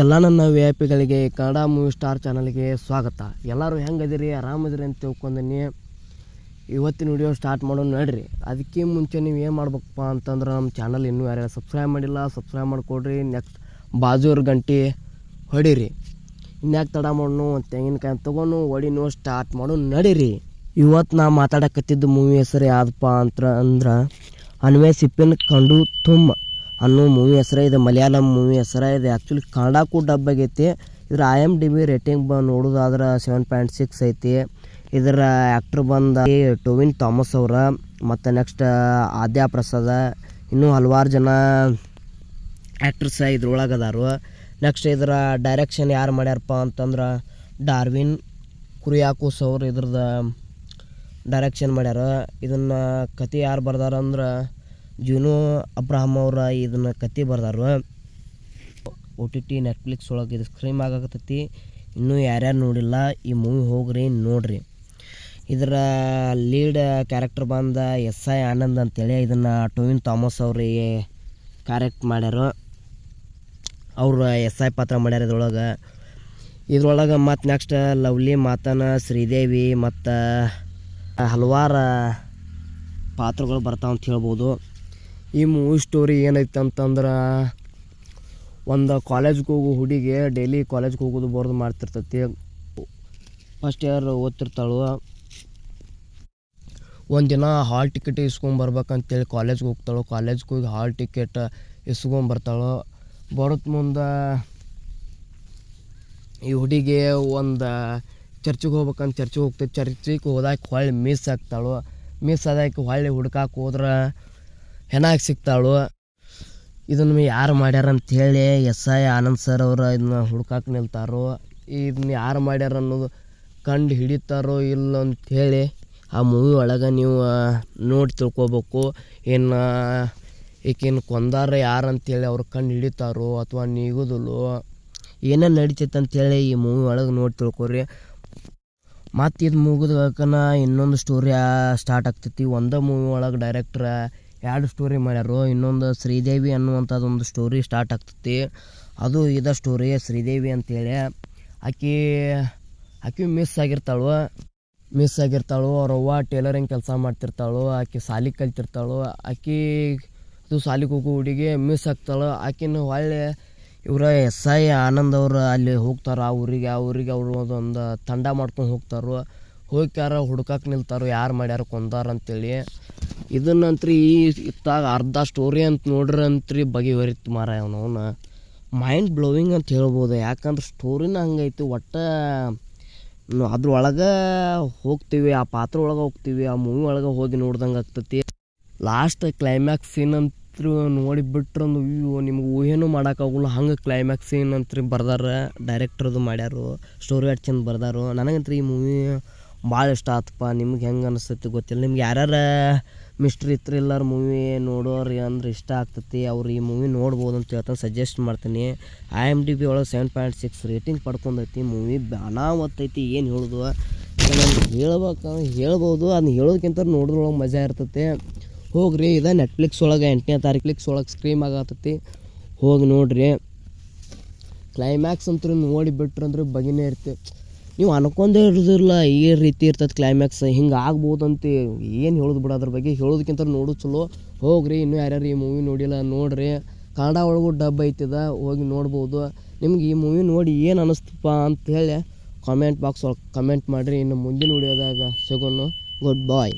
ಎಲ್ಲ ನನ್ನ V I ಪಿಗಳಿಗೆ ಕನ್ನಡ ಮೂವಿ ಸ್ಟಾರ್ ಚಾನಲ್ಗೆ ಸ್ವಾಗತ. ಎಲ್ಲರೂ ಹೆಂಗದಿರಿ, ಆರಾಮದಿರಿ ಅಂತ ತಿಳ್ಕೊಂಡೀನಿ. ಇವತ್ತಿನ ವಿಡಿಯೋ ಸ್ಟಾರ್ಟ್ ಮಾಡೋಣ ನೋಡ್ರಿ. ಅದಕ್ಕೆ ಮುಂಚೆ ನೀವು ಏನು ಮಾಡ್ಬೇಕಪ್ಪ ಅಂತಂದ್ರೆ ನಮ್ಮ ಚಾನಲ್ ಇನ್ನೂ ಯಾರು ಸಬ್ಸ್ಕ್ರೈಬ್ ಮಾಡಿಲ್ಲ, ಸಬ್ಸ್ಕ್ರೈಬ್ ಮಾಡಿಕೊಡ್ರಿ. ನೆಕ್ಸ್ಟ್ ಬಾಜೂರು ಗಂಟೆ ಹೊಡೀರಿ. ಇನ್ಯಾಕೆ ತಡ ಮಾಡೋಣ, ತೆಂಗಿನಕಾಯಿ ತೊಗೊಂಡು ಹೊಡಿನೋ ಸ್ಟಾರ್ಟ್ ಮಾಡೋಣ ನಡೀರಿ. ಇವತ್ತು ನಾ ಮಾತಾಡಕತ್ತಿದ್ದು ಮೂವಿ ಹೆಸರು ಯಾವುದಪ್ಪ ಅಂದ್ರೆ ಅನ್ವೇ ಸಿಪ್ಪಿನ ಕಂಡು ತುಂಬ ಅನ್ನೋ ಮೂವಿ ಹೆಸರು ಇದೆ. ಮಲಯಾಳಂ ಮೂವಿ ಹೆಸರು ಇದೆ. ಆ್ಯಕ್ಚುಲಿ ಕನ್ನಡಕ್ಕೂ ಡಬ್ ಆಗೈತಿ. ಇದರ IMDb ರೇಟಿಂಗ್ ನೋಡೋದಾದ್ರೆ 7.6 ಐತಿ. ಇದರ ಆ್ಯಕ್ಟ್ರ್ ಬಂದ ಟೊವಿನ್ ಥಾಮಸ್ ಅವರ, ಮತ್ತು ನೆಕ್ಸ್ಟ್ ಆದ್ಯಾ ಪ್ರಸಾದ, ಇನ್ನೂ ಹಲವಾರು ಜನ ಆ್ಯಕ್ಟ್ರಸ್ ಇದ್ರೊಳಗೆ ಅದಾರು. ನೆಕ್ಸ್ಟ್ ಇದರ ಡೈರೆಕ್ಷನ್ ಯಾರು ಮಾಡ್ಯಾರಪ್ಪ ಅಂತಂದ್ರೆ ಡಾರ್ವಿನ್ ಕುರಿಯಾಕೋಸ್ ಅವರು ಇದ್ರದ್ದು ಡೈರೆಕ್ಷನ್ ಮಾಡ್ಯಾರ. ಇದನ್ನು ಕತೆ ಯಾರು ಬರ್ದಾರ ಅಂದ್ರೆ ಜೂನೋ ಅಬ್ರಹಾಮ್ ಅವರ ಇದನ್ನು ಕತೆ ಬರ್ದಾರು. OTT ನೆಟ್ಫ್ಲಿಕ್ಸ್ ಒಳಗೆ ಇದು ಸ್ಟ್ರೀಮ್ ಆಗಕತ್ತೈತಿ. ಇನ್ನೂ ಯಾರ್ಯಾರು ನೋಡಿಲ್ಲ ಈ ಮೂವಿ ಹೋಗ್ರಿ ನೋಡ್ರಿ. ಇದರ ಲೀಡ್ ಕ್ಯಾರೆಕ್ಟರ್ ಬಂದ SI ಆನಂದ್ ಅಂತೇಳಿ. ಇದನ್ನು ಟೊವಿನ್ ಥಾಮಸ್ ಅವ್ರಿಗೆ ಕ್ಯಾರೆಕ್ಟ್ ಮಾಡ್ಯಾರ. ಅವರು SI ಪಾತ್ರ ಮಾಡ್ಯಾರ ಇದ್ರೊಳಗೆ. ಮತ್ತು ನೆಕ್ಸ್ಟ್ ಲವ್ಲಿ ಮಾತನ, ಶ್ರೀದೇವಿ ಮತ್ತು ಹಲವಾರು ಪಾತ್ರಗಳು ಬರ್ತಾವ ಅಂತ ಹೇಳ್ಬೋದು. ಈ ಮೂವಿ ಸ್ಟೋರಿ ಏನೈತೆ ಅಂತಂದ್ರೆ, ಒಂದು ಕಾಲೇಜ್ಗೆ ಹೋಗೋ ಹುಡುಗಿ ಡೈಲಿ ಕಾಲೇಜ್ಗೆ ಹೋಗೋದು ಬರೋದು ಮಾಡ್ತಿರ್ತೈತಿ. First year ಓದ್ತಿರ್ತಾಳು. ಒಂದಿನ ಹಾಲ್ ಟಿಕೆಟ್ ಇಸ್ಕೊಂಬರ್ಬೇಕಂತೇಳಿ ಕಾಲೇಜ್ಗೆ ಹೋಗ್ತಾಳು. ಕಾಲೇಜ್ಗೆ ಹೋಗಿ ಹಾಲ್ ಟಿಕೆಟ್ ಇಸ್ಕೊಂಬರ್ತಾಳು. ಬರೋದು ಮುಂದೆ ಈ ಹುಡುಗಿ ಒಂದು ಚರ್ಚಿಗೆ ಹೋಗ್ಬೇಕಂತ ಚರ್ಚಿಗೆ ಹೋಗ್ತೈತಿ. ಚರ್ಚಿಗೆ ಹೋದಾಗ ಹೊಳ್ಳಿ ಮಿಸ್ ಆಗ್ತಾಳು. ಮಿಸ್ ಆದಾಕೆ ಹೊಳ್ಳಿ ಹುಡ್ಕಾಕೆ ಹೋದ್ರೆ ಹೆಣಾಗಿ ಸಿಗ್ತಾಳು. ಇದನ್ನು ಯಾರು ಮಾಡ್ಯಾರ ಅಂಥೇಳಿ SI ಆನಂದ್ ಸರ್ ಅವರು ಇದನ್ನ ಹುಡ್ಕಾಕೆ ನಿಲ್ತಾರೋ. ಇದನ್ನ ಯಾರು ಮಾಡ್ಯಾರ ಅನ್ನೋದು ಕಂಡು ಹಿಡಿತಾರೋ ಇಲ್ಲ ಅಂಥೇಳಿ ಆ ಮೂವಿ ಒಳಗೆ ನೀವು ನೋಡಿ ತಿಳ್ಕೊಬೇಕು. ಏನು ಈಕಿನ ಕೊಂದಾರ ಯಾರು ಅಂಥೇಳಿ ಅವ್ರು ಕಂಡು ಹಿಡಿತಾರೋ ಅಥವಾ ನೀಗೋದಿಲ್ಲೋ ಏನೇನು ನಡೀತೈತೆ ಅಂಥೇಳಿ ಈ ಮೂವಿ ಒಳಗೆ ನೋಡಿ ತಿಳ್ಕೊರಿ. ಮತ್ತು ಇದು ಮುಗಿದಕನ ಇನ್ನೊಂದು ಸ್ಟೋರಿ ಸ್ಟಾರ್ಟ್ ಆಗ್ತೈತಿ. ಒಂದೇ ಮೂವಿ ಒಳಗೆ ಡೈರೆಕ್ಟ್ರ 2 ಸ್ಟೋರಿ ಮಾಡ್ಯಾರು. ಇನ್ನೊಂದು ಶ್ರೀದೇವಿ ಅನ್ನುವಂಥದ್ದೊಂದು ಸ್ಟೋರಿ ಸ್ಟಾರ್ಟ್ ಆಗ್ತೈತಿ. ಅದು ಇದೇ ಸ್ಟೋರಿ ಶ್ರೀದೇವಿ ಅಂತೇಳಿ. ಆಕೆ ಮಿಸ್ ಆಗಿರ್ತಾಳು. ಅವ್ರವ್ವ ಟೇಲರಿಂಗ್ ಕೆಲಸ ಮಾಡ್ತಿರ್ತಾಳು. ಆಕೆ ಸಾಲಿ ಕಲ್ತಿರ್ತಾಳು. ಇದು ಸಾಲಿಗೆ ಹೋಗೋ ಹುಡುಗಿ ಮಿಸ್ ಆಗ್ತಾಳು. ಆಕಿನ ಹೊಳ್ಳಿ ಇವರ SI ಆನಂದ್ ಅವರು ಅಲ್ಲಿ ಹೋಗ್ತಾರೆ. ಆ ಊರಿಗೆ ಅವರು ಒಂದು ತಂಡ ಮಾಡ್ಕೊಂಡು ಹೋಗ್ತಾರೋ. ಹೋಗ್ಯಾರ ಹುಡ್ಕಕ್ಕೆ ನಿಲ್ತಾರೋ ಯಾರು ಮಾಡ್ಯಾರ ಕೊಂದಾರ ಅಂತೇಳಿ. ಇದನ್ನಂತ್ರಿ ಇತ್ತಾಗ ಅರ್ಧ ಸ್ಟೋರಿ ಅಂತ ನೋಡ್ರಂತ್ರಿ ಬಗೆಹರಿತು ಮಾರ. ಅವನವನ್ನ ಮೈಂಡ್ ಬ್ಲೋವಿಂಗ್ ಅಂತ ಹೇಳ್ಬೋದು. ಯಾಕಂದ್ರೆ ಸ್ಟೋರಿನ ಹಂಗೈತಿ. ಒಟ್ಟು ಅದ್ರೊಳಗೆ ಹೋಗ್ತೀವಿ, ಆ ಪಾತ್ರ ಒಳಗೆ ಹೋಗ್ತೀವಿ, ಆ ಮೂವಿ ಒಳಗೆ ಹೋಗಿ ನೋಡ್ದಂಗೆ ಆಗ್ತೈತಿ. ಲಾಸ್ಟ್ ಕ್ಲೈಮ್ಯಾಕ್ಸ್ ಸೀನ್ ಅಂತೂ ನೋಡಿಬಿಟ್ರಂದು ನಿಮ್ಗೆ ಊಹೆನೂ ಮಾಡೋಕ್ಕಾಗಲ್ಲ. ಹಂಗೆ ಕ್ಲೈಮ್ಯಾಕ್ಸ್ ಸೀನ್ ಅಂತ ಬರ್ದಾರ. ಡೈರೆಕ್ಟ್ರದು ಮಾಡ್ಯಾರು, ಸ್ಟೋರಿ ಅಷ್ಟು ಚಂದ ಬರ್ದಾರು. ನನಗಂತೂ ಈ ಮೂವಿ ಭಾಳ ಇಷ್ಟ ಆತಪ್ಪ. ನಿಮ್ಗೆ ಹೆಂಗೆ ಅನಿಸ್ತೈತಿ ಗೊತ್ತಿಲ್ಲ. ನಿಮ್ಗೆ ಯಾರ್ಯಾರು ಮಿಸ್ಟ್ರಿ ಥ್ರಿಲ್ಲರ್ ಮೂವಿ ನೋಡೋರು ಅಂದ್ರೆ ಇಷ್ಟ ಆಗ್ತೈತಿ ಅವ್ರು ಈ ಮೂವಿ ನೋಡ್ಬೋದು ಅಂತ ಹೇಳ್ತಾನೆ ಸಜೆಸ್ಟ್ ಮಾಡ್ತೀನಿ. IMDb ಒಳಗೆ 7.6 ರೇಟಿಂಗ್ ಪಡ್ಕೊಂಡೈತಿ. ಮೂವಿ ಅನಾವತ್ತೈತಿ. ಏನು ಹೇಳೋದು, ಹೇಳ್ಬೋದು. ಅದನ್ನ ಹೇಳೋದಕ್ಕಿಂತ ನೋಡೋದ್ರೊಳಗೆ ಮಜಾ ಇರ್ತೈತಿ. ಹೋಗ್ರಿ. ಇದು ನೆಟ್ಫ್ಲಿಕ್ಸ್ ಒಳಗೆ 8ನೇ ತಾರೀಕು ಒಳಗೆ ಸ್ಟ್ರೀಮ್ ಆಗತ್ತೈತಿ. ಹೋಗಿ ನೋಡ್ರಿ. ಕ್ಲೈಮ್ಯಾಕ್ಸ್ ಅಂತೂ ನೋಡಿಬಿಟ್ರಂದ್ರೆ ಬಗೆನೇ ಇರ್ತೀವಿ. ನೀವು ಅನ್ಕೊಂಡೇ ಇರೋದಿಲ್ಲ ಈ ರೀತಿ ಇರ್ತದೆ ಕ್ಲೈಮ್ಯಾಕ್ಸ್ ಹಿಂಗೆ ಆಗ್ಬೋದಂತ. ಏನು ಹೇಳೋದು ಬಿಡ, ಅದ್ರ ಬಗ್ಗೆ ಹೇಳೋದಕ್ಕಿಂತ ನೋಡೋದು ಚಲೋ. ಹೋಗ್ರಿ. ಇನ್ನೂ ಯಾರ್ಯಾರು ಈ ಮೂವಿ ನೋಡಿಲ್ಲ ನೋಡ್ರಿ. ಕನ್ನಡ ಒಳಗೂ ಡಬ್ ಐತಿದ, ಹೋಗಿ ನೋಡ್ಬೋದು. ನಿಮ್ಗೆ ಈ ಮೂವಿ ನೋಡಿ ಏನು ಅನ್ನಿಸ್ತಪ್ಪ ಅಂಥೇಳಿ ಕಾಮೆಂಟ್ ಬಾಕ್ಸ್ ಒಳಗೆ ಕಮೆಂಟ್ ಮಾಡಿರಿ. ಇನ್ನು ಮುಂದಿನ ವಿಡಿಯೋದಾಗ ಸಿಗೋಣ. ಗುಡ್ ಬಾಯ್.